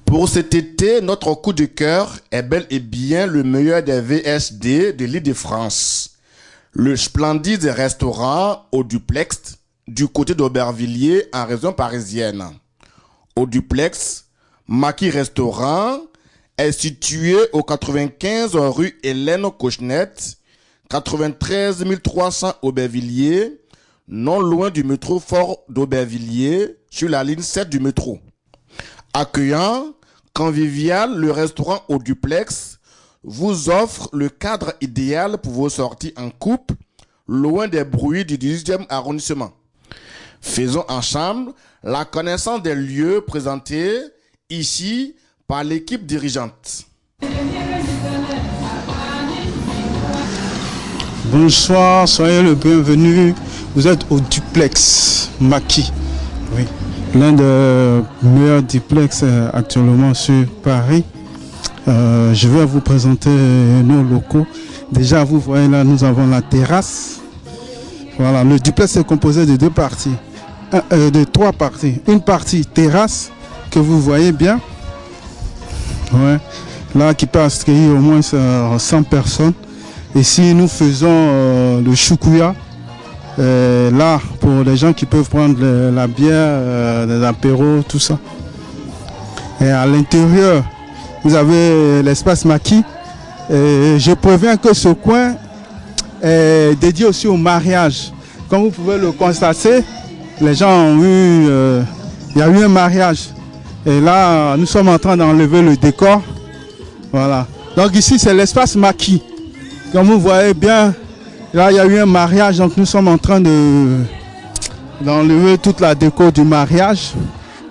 Pour cet été, notre coup de cœur est bel et bien le meilleur des VSD de l'Île-de-France. Le splendide restaurant Au Duplex du côté d'Aubervilliers en région parisienne. Au Duplex, Maki Restaurant est situé au 95 rue Hélène Cochenette, 93 300 Aubervilliers, non loin du métro Fort d'Aubervilliers, sur la ligne 7 du métro. Accueillant, convivial, le restaurant Au Duplex vous offre le cadre idéal pour vos sorties en couple, loin des bruits du 18e arrondissement. Faisons ensemble la connaissance des lieux présentés ici par l'équipe dirigeante. Bonsoir, soyez le bienvenu. Vous êtes au Duplex Maki. Oui. L'un des meilleurs duplex actuellement sur Paris. Je vais vous présenter nos locaux. Déjà, vous voyez là, nous avons la terrasse. Voilà, le duplex est composé de deux parties, de trois parties. Une partie terrasse que vous voyez bien. Ouais. Là, qui peut accueillir au moins 100 personnes. Ici, nous faisons le choukouya. Là, pour les gens qui peuvent prendre la bière, les apéros, tout ça. Et à l'intérieur, vous avez l'espace Maki. Et je préviens que ce coin est dédié aussi au mariage. Comme vous pouvez le constater, les gens ont eu, il y a eu un mariage. Et là, nous sommes en train d'enlever le décor. Voilà. Donc ici, c'est l'espace Maki. Comme vous voyez bien, là, il y a eu un mariage, donc nous sommes en train d'enlever toute la déco du mariage.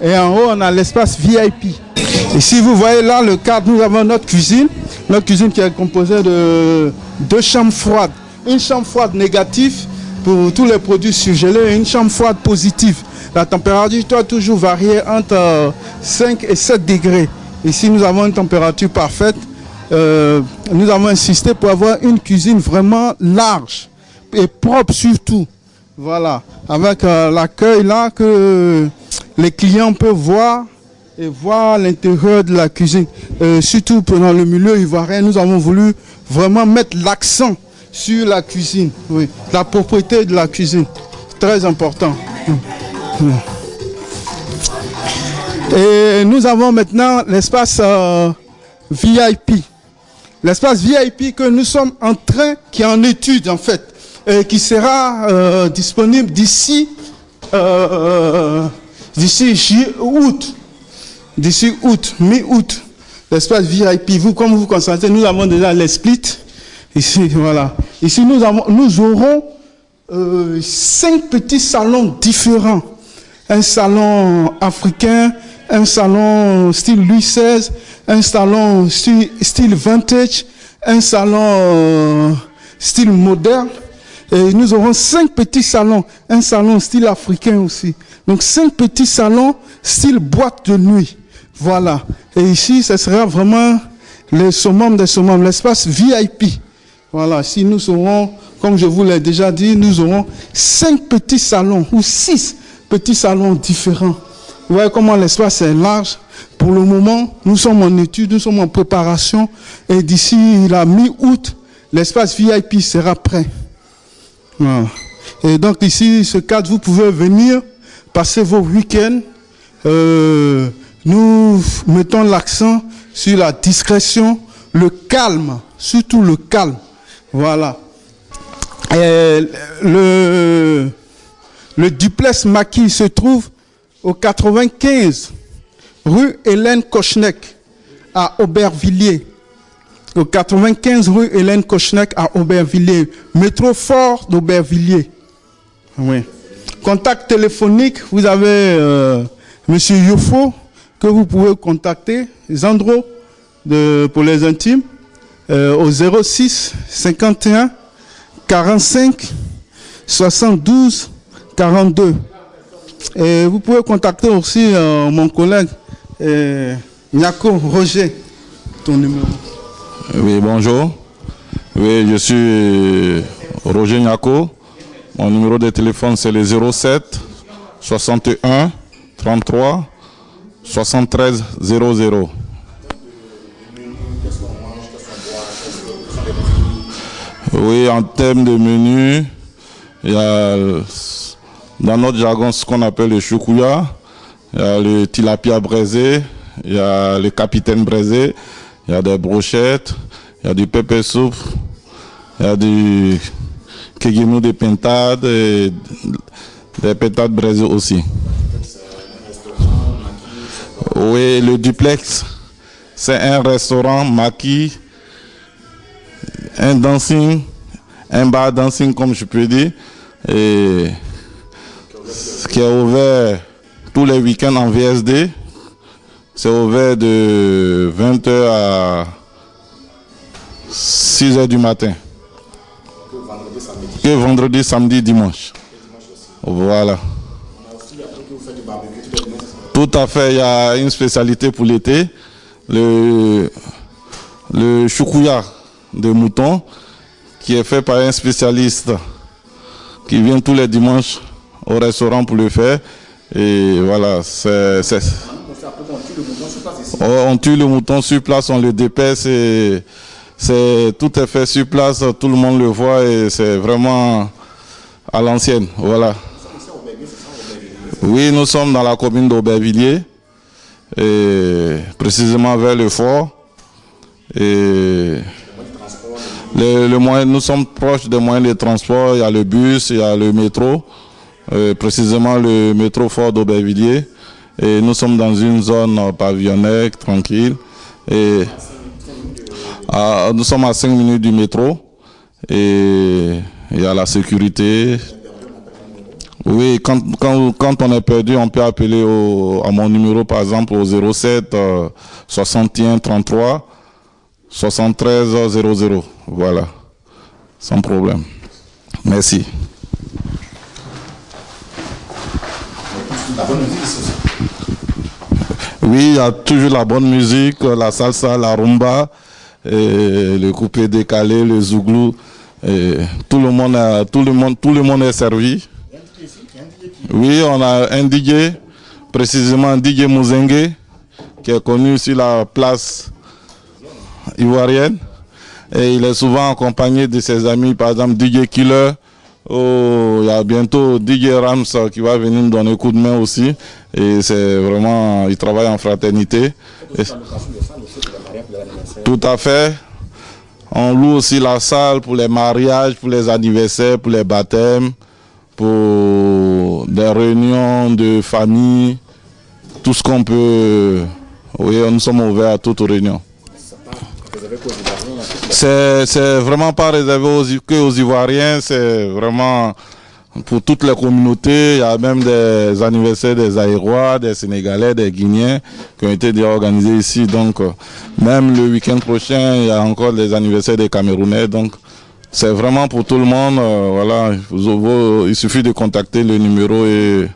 Et en haut, on a l'espace VIP. Et si vous voyez là le cadre, nous avons notre cuisine. Notre cuisine qui est composée de deux chambres froides. Une chambre froide négative pour tous les produits surgelés et une chambre froide positive. La température doit toujours varier entre 5 et 7 degrés. Ici, nous avons une température parfaite. Nous avons insisté pour avoir une cuisine vraiment large et propre surtout. Voilà, avec l'accueil là que les clients peuvent voir et voir l'intérieur de la cuisine. Surtout dans le milieu ivoirien, nous avons voulu vraiment mettre l'accent sur la cuisine, oui, la propreté de la cuisine, très important. Et nous avons maintenant l'espace VIP. L'espace VIP que nous sommes en train, qui est en étude en fait, et qui sera disponible d'ici août, mi-août. L'espace VIP, vous comme vous constatez, nous avons déjà les splits. Ici, voilà. Ici, nous aurons 5 petits salons différents. Un salon africain, un salon style Louis XVI, un salon style vintage, un salon style moderne. Et nous aurons 5 petits salons, un salon style africain aussi. Donc 5 petits salons style boîte de nuit. Voilà. Et ici, ce sera vraiment le summum des summums, l'espace VIP. Voilà. Si nous aurons, comme je vous l'ai déjà dit, nous aurons 5 petits salons ou 6 petits salons différents. Vous voyez comment l'espace est large. Pour le moment, nous sommes en étude, nous sommes en préparation. Et d'ici la mi-août, l'espace VIP sera prêt. Voilà. Et donc ici, ce cadre, vous pouvez venir passer vos week-ends. Nous mettons l'accent sur la discrétion, le calme, surtout le calme. Voilà. Et le duplex Maki se trouve au 95 rue Hélène Cochenec à Aubervilliers. Au 95 rue Hélène Cochenec à Aubervilliers. Métro Fort d'Aubervilliers. Oui. Contact téléphonique, vous avez Monsieur Yofo, que vous pouvez contacter, Zandro, pour les intimes, au 06 51 45 72 42. Et vous pouvez contacter aussi mon collègue Nyako Roger, ton numéro. Oui, bonjour. Oui, je suis Roger Nyako. Mon numéro de téléphone, c'est le 07 61 33 73 00. Oui, en termes de menu, il y a dans notre jargon ce qu'on appelle le choukouya, il y a le tilapia braisé, il y a le capitaine braisé, il y a des brochettes, il y a du pepper soup, il y a du kegeno de pintade et des pintades braisées aussi. Oui, le duplex, c'est un restaurant maquis, un dancing, un bar dancing comme je peux dire, et qui est ouvert tous les week-ends en VSD. C'est ouvert de 20h à 6h du matin. Que vendredi, samedi, dimanche. Voilà. Tout à fait, il y a une spécialité pour l'été. Le choukouya de mouton qui est fait par un spécialiste qui vient tous les dimanches au restaurant pour le faire. Et voilà, on tue le mouton sur place, on le dépaisse et tout est fait sur place, tout le monde le voit et c'est vraiment à l'ancienne. Voilà. Oui, nous sommes dans la commune d'Aubervilliers, et précisément vers le fort. Et nous sommes proches des moyens de transport. Il y a le bus, il y a le métro, précisément le métro fort d'Aubervilliers. Et nous sommes dans une zone pavillonnaire, tranquille. Et nous sommes à 5 minutes du métro. Et il y a la sécurité. Oui, quand on est perdu, on peut appeler à mon numéro, par exemple, au 07 61 33 73 00. Voilà, sans problème. Merci. Oui, il y a toujours la bonne musique, la salsa, la rumba, et le coupé décalé, le zouglou. Et tout le monde est servi. Oui, on a un DJ, précisément un DJ Mouzengue, qui est connu sur la place ivoirienne. Et il est souvent accompagné de ses amis, par exemple DJ Killer. Il y a bientôt DJ Rams qui va venir nous donner un coup de main aussi. Et c'est vraiment, il travaille en fraternité. Tout à fait. On loue aussi la salle pour les mariages, pour les anniversaires, pour les baptêmes, pour des réunions de famille, tout ce qu'on peut. Oui, nous sommes ouverts à toutes réunions. C'est vraiment pas réservé aux Ivoiriens, c'est vraiment pour toutes les communautés. Il y a même des anniversaires des Aérois, des Sénégalais, des Guinéens qui ont été déjà organisés ici. Donc, même le week-end prochain, il y a encore des anniversaires des Camerounais. Donc, c'est vraiment pour tout le monde. Voilà, il suffit de contacter le numéro et.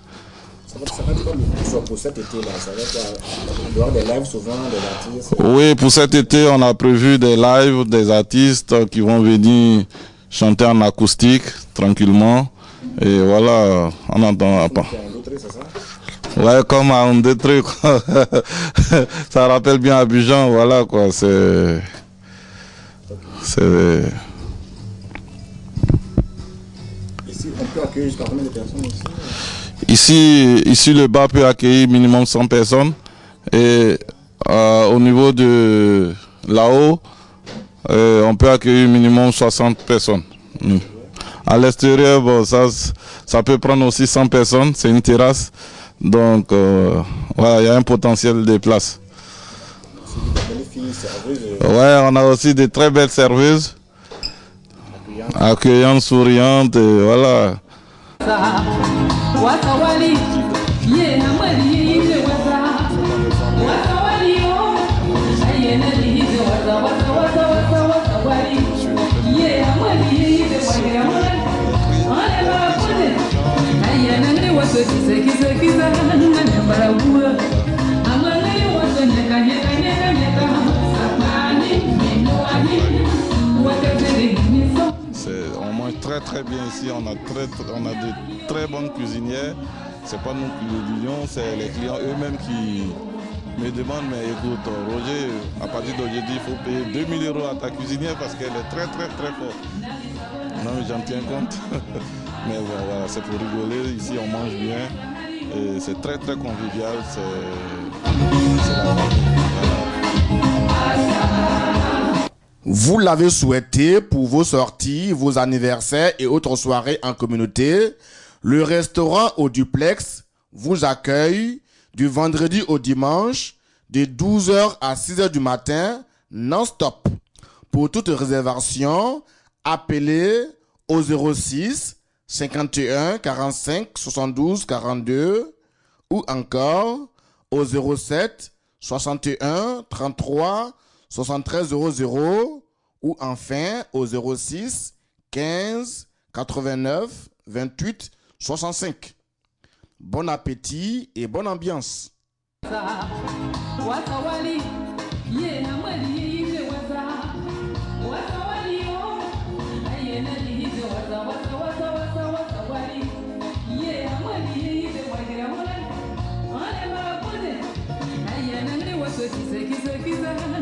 Pour cet été-là, ça va être, il y aura des lives souvent, des artistes. Oui, pour cet été, on a prévu des lives, des artistes qui vont venir chanter en acoustique, tranquillement. Et voilà, on entend pas. Ouais, comme à Ndétré, quoi. Ça rappelle bien Abidjan, voilà, quoi. C'est. Ici, on peut accueillir jusqu'à combien de personnes ici? Ici, le bar peut accueillir minimum 100 personnes. Et au niveau de là-haut, on peut accueillir minimum 60 personnes. À l'extérieur, bon, ça peut prendre aussi 100 personnes. C'est une terrasse. Donc, voilà, il y a un potentiel de place. Ouais, on a aussi de très belles serveuses. Accueillantes, souriantes, et voilà. ici, on a de très bonnes cuisinières. C'est pas nous qui le disons, c'est les clients eux-mêmes qui me demandent, mais écoute, Roger, à partir d'aujourd'hui, il faut payer 2000 € à ta cuisinière parce qu'elle est très très très forte. Non, mais j'en tiens compte. Mais voilà, c'est pour rigoler. Ici, on mange bien. Et c'est très très convivial. C'est la famille. Voilà. Vous l'avez souhaité pour vos sorties, vos anniversaires et autres soirées en communauté. Le restaurant au duplex vous accueille du vendredi au dimanche de 12h à 6h du matin non-stop. Pour toute réservation, appelez au 06 51 45 72 42 ou encore au 07 61 33 73 00 ou enfin au 06 15 89 28 65. Bon appétit et bonne ambiance. Kisa